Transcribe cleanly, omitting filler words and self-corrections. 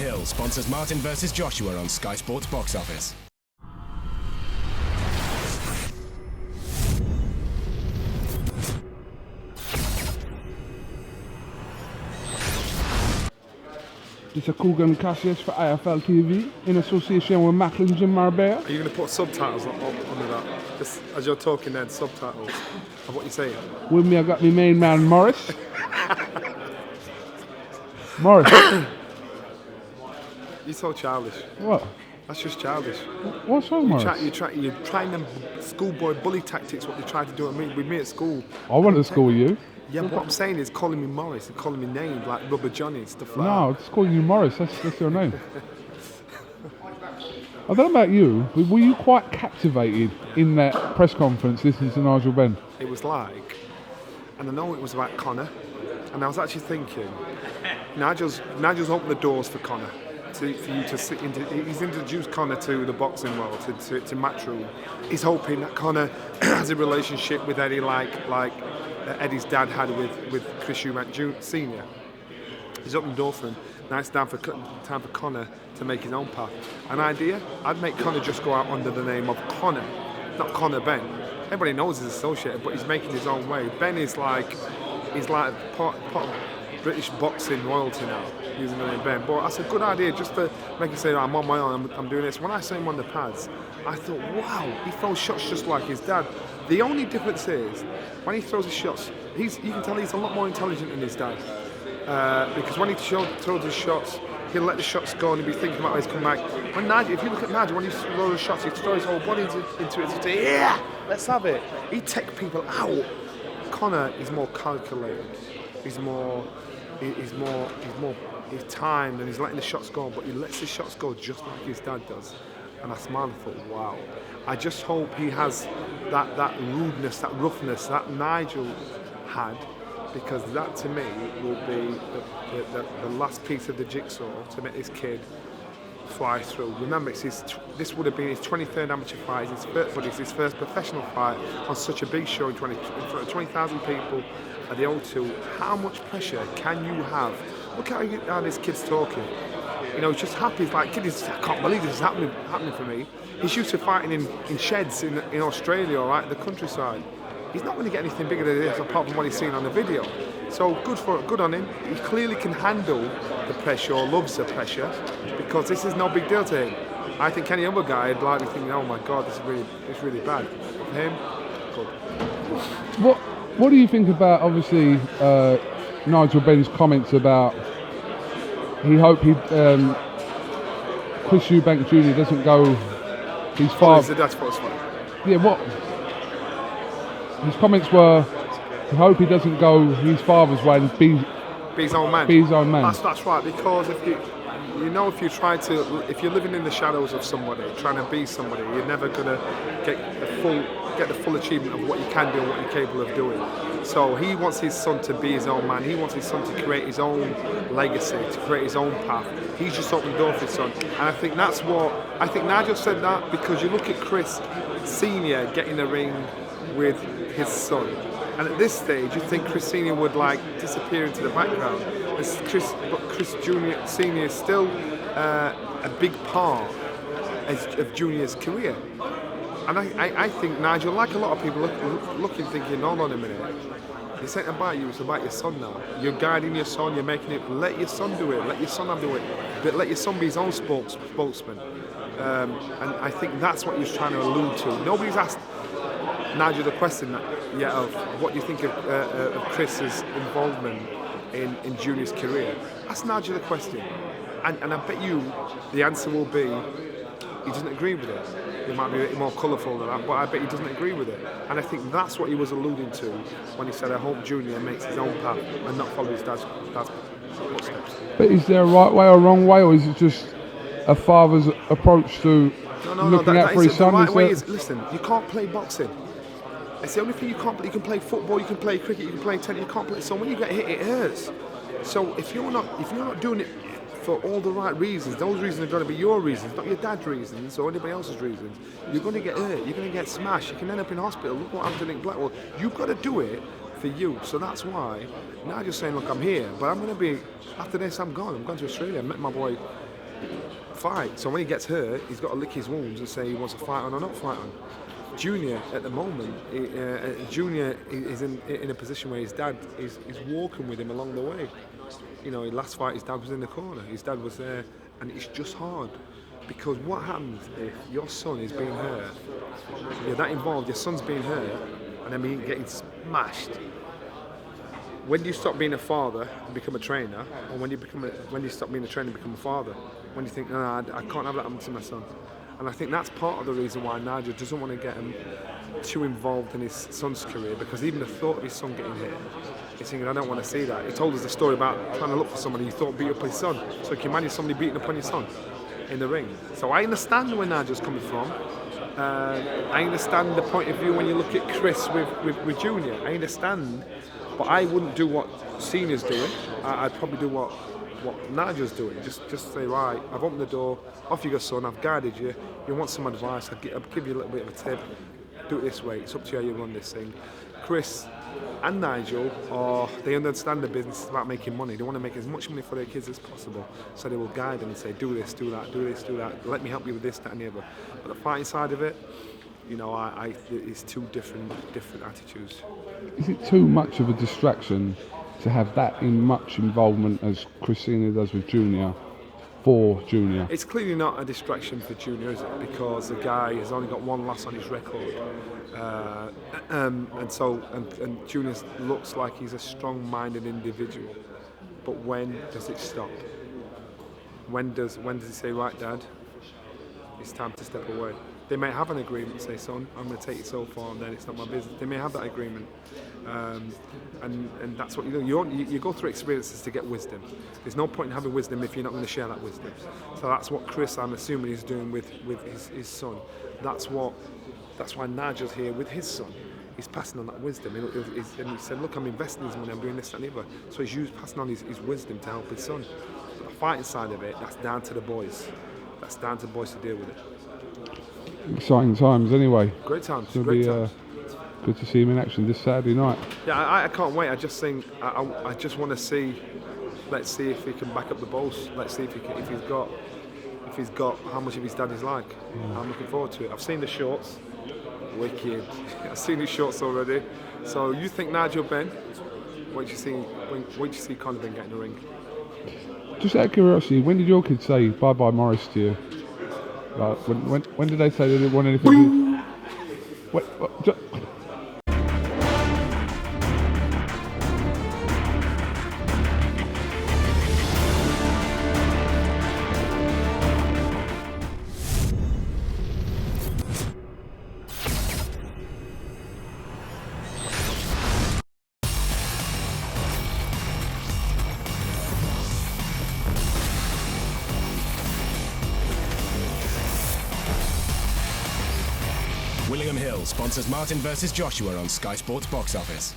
Hill sponsors Martin vs Joshua on Sky Sports Box Office. It's a KUGAN CASSIUS for IFL TV in association with Macklin's in Marbella. Are you going to put subtitles under that? Just as you're talking then, subtitles of what you're saying? With me I got my main man Morris. Morris. You're so childish. What? That's just childish. What's wrong, Morris? You're trying them schoolboy bully tactics, what they tried to do with me at school. I went to school with you. Yeah, but what I'm saying is calling me Morris and calling me names like Rubber Johnny and stuff like that. No, it's calling you Morris, that's your name. I don't know about you, but were you quite captivated in that press conference listening to Nigel Benn? It was like, and I know it was about Conor, and I was actually thinking, Nigel's opened the doors for Conor. For you to sit into, he's introduced Conor to the boxing world, to Matchroom. He's hoping that Conor has a relationship with Eddie like Eddie's dad had with Chris Eubank Snr. He's opened the door for him. Now it's time for Conor to make his own path. An idea? I'd make Conor just go out under the name of Conor, not Conor Benn. Everybody knows he's associated, but he's making his own way. Benn is like part of British boxing royalty now, using the name Benn. But that's a good idea, just to make him say, I'm on my own, I'm doing this. When I saw him on the pads, I thought, wow, he throws shots just like his dad. The only difference is, when he throws his shots, you can tell he's a lot more intelligent than his dad. Because when he throws his shots, he'll let the shots go and he'll be thinking about how he's coming back. If you look at Nigel, when he throws his shots, he throws his whole body into it. He'd say, yeah, let's have it. He'd take people out. Conor is more calculated. He's timed and he's letting the shots go, but he lets the shots go just like his dad does. And I smiled and thought, wow. I just hope he has that rudeness, that roughness that Nigel had, because that to me will be the last piece of the jigsaw to make this kid fly through. Remember, this would have been his 23rd amateur fight, but it's his first professional fight on such a big show in front of 20,000 people at the O2. How much pressure can you have? Look how this kid's talking. You know, he's just happy. He's like, kid, I can't believe this is happening for me. He's used to fighting in sheds in Australia, all right, the countryside. He's not going to get anything bigger than this apart from what he's seen on the video. So good on him. He clearly can handle the pressure or loves the pressure, because this is no big deal to him. I think any other guy would like be thinking, oh my God, this is really bad. For him, good. What do you think about, obviously, Nigel Benn's comments about he hoped Chris Eubank Jr. doesn't go his father? That's what's funny. Yeah, what? His comments were, he hope he doesn't go his father's way and be his own man. Be his own man. That's right, because if you're living in the shadows of somebody, trying to be somebody, you're never gonna get the full achievement of what you can do and what you're capable of doing. So he wants his son to be his own man. He wants his son to create his own legacy, to create his own path. He's just opened the door for his son. And I think Nigel said that because you look at Chris Sr. getting the ring with his son. And at this stage, you think Chris Sr. would disappear into the background. But Chris Jr. Sr. is still a big part of Junior's career. And I think Nigel, like a lot of people, looking, thinking, hold on a minute. This ain't about you, it's about your son now. You're guiding your son, you're making it, let your son do it, let your son do it. But let your son be his own spokesman. And I think that's what he was trying to allude to. Nobody's asked Nigel the question yet of what do you think of Chris's involvement in Junior's career. Ask Nigel the question. And I bet you the answer will be he doesn't agree with it. It might be a bit more colourful than that, but I bet he doesn't agree with it. And I think that's what he was alluding to when he said, I hope Junior makes his own path and not follow his dad's footsteps. But is there a right way or wrong way, or is it just a father's approach to looking out for his son? The right way is, listen, you can't play boxing. It's the only thing you can't play. You can play football, you can play cricket, you can play tennis, you can't play. So when you get hit, it hurts. So if you're not doing it for all the right reasons, those reasons are going to be your reasons, not your dad's reasons or anybody else's reasons. You're going to get hurt, you're going to get smashed, you can end up in hospital. Look what happened to Nick Blackwell. You've got to do it for you. So that's why, now just saying, look, I'm here, but I'm going to be, after this, I'm gone. I'm going to Australia. I met my boy fight. So when he gets hurt, he's got to lick his wounds and say he wants to fight on or not fight on. Junior, at the moment, Junior is in a position where his dad is walking with him along the way. You know, last fight his dad was in the corner, his dad was there, and it's just hard. Because what happens if your son is being hurt, you're that involved, your son's being hurt, and then getting smashed. When do you stop being a father and become a trainer, or when you stop being a trainer and become a father? When you think, no, I can't have that happen to my son. And I think that's part of the reason why Nigel doesn't want to get him too involved in his son's career, because even the thought of his son getting hit, he's thinking, I don't want to see that. He told us the story about trying to look for somebody he thought beat up his son. So can you imagine somebody beating up on your son in the ring? So I understand where Nigel's coming from. I understand the point of view when you look at Chris with Junior. I understand, but I wouldn't do what Senior's doing. I'd probably do what Nigel's doing. Just say, right, I've opened the door, off you go son, I've guided you, you want some advice, I'll give you a little bit of a tip, do it this way, it's up to you how you run this thing. Chris and Nigel, they understand the business is about making money. They want to make as much money for their kids as possible, so they will guide them and say, do this, do that, do this, do that, let me help you with this, that and the other. But the fighting side of it, you know, it's two different attitudes. Is it too much of a distraction to have that much involvement as Chris Sr does with Junior for Junior? It's clearly not a distraction for Junior, is it? Because the guy has only got one loss on his record, and Junior looks like he's a strong-minded individual. But when does it stop? When does he say, right, Dad, it's time to step away? They may have an agreement, say, son, I'm going to take you so far, and then it's not my business. They may have that agreement, and that's what you do. You go through experiences to get wisdom. There's no point in having wisdom if you're not going to share that wisdom. So that's what Chris, I'm assuming, is doing with his son. That's why Nigel's here with his son. He's passing on that wisdom. And he said, look, I'm investing this money, I'm doing this, that, and the other. So he's passing on his wisdom to help his son. But the fighting side of it, that's down to the boys. That's down to the boys to deal with it. Exciting times anyway. Great times. It'll great be times. good to see him in action this Saturday night. Yeah, I can't wait. I just think I just want to see. Let's see if he can back up the boss. Let's see if he's got how much of his dad is like. I'm looking forward to it. I've seen the shorts. Wicked. I've seen his shorts already. So you think Nigel Benn? Wait till you see Conor Benn get in the ring. Just out of curiosity, when did your kids say bye-bye Morris to you? Like, when did they say they didn't want anything? Willingham Hill sponsors Martin vs Joshua on Sky Sports Box Office.